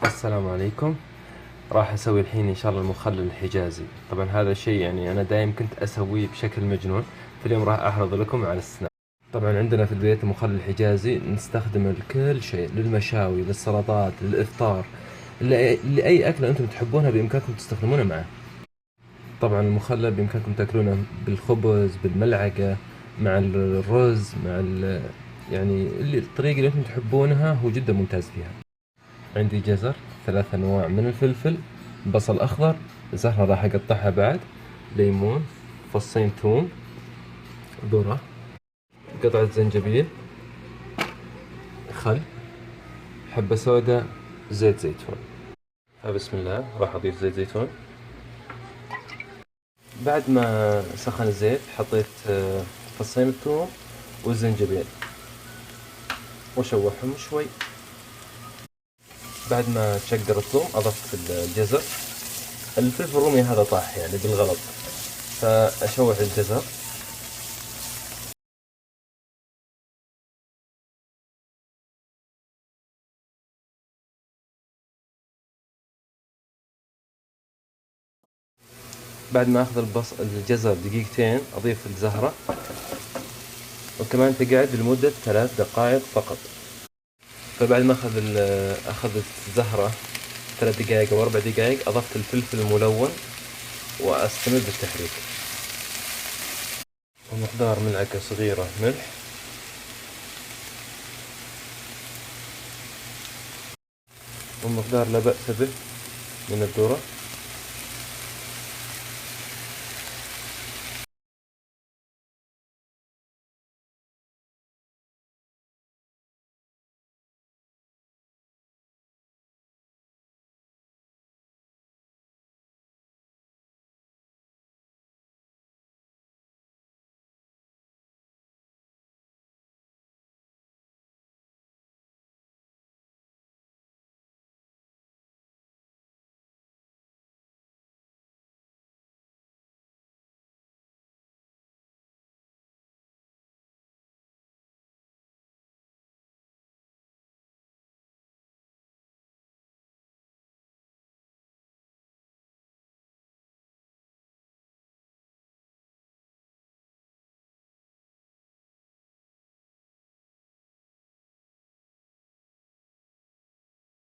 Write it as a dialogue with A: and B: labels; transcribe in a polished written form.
A: السلام عليكم. راح اسوي الحين ان شاء الله المخلل الحجازي. طبعا هذا شيء يعني انا دايم كنت اسويه بشكل مجنون. في اليوم راح اعرض لكم على السناب. طبعا عندنا في البيت المخلل الحجازي نستخدمه لكل شيء، للمشاوي، للسلطات، للافطار، لاي اكله انتم تحبونها بامكانكم تستخدمونه معه. طبعا المخلل بامكانكم تاكلونه بالخبز، بالملعقه، مع الرز، مع يعني الطريقه اللي انتم تحبونها، هو جدا ممتاز فيها. عندي جزر، 3 أنواع من الفلفل، بصل أخضر، زهرة راح أقطعها بعد، ليمون، فصين ثوم، ذرة، قطعة زنجبيل، خل، حبة سوداء، زيت زيتون. بسم الله، راح أضيف زيت زيتون. بعد ما سخن الزيت حطيت فصين الثوم والزنجبيل وشوحهم شوي. بعد ما تشقر الثوم أضفت الجزر. الفلفل الرومي هذا طاح يعني بالغلط، فأشوح الجزر. بعد ما اخذ الجزر دقيقتين اضيف الزهرة، وكمان تقعد لمدة 3 دقائق فقط. فبعد ما اخذت الزهرة 3 دقائق او 4 دقائق، اضفت الفلفل الملون واستمر بالتحريك. ومقدار ملعقة صغيرة ملح، ومقدار لا بأس به من الذرة.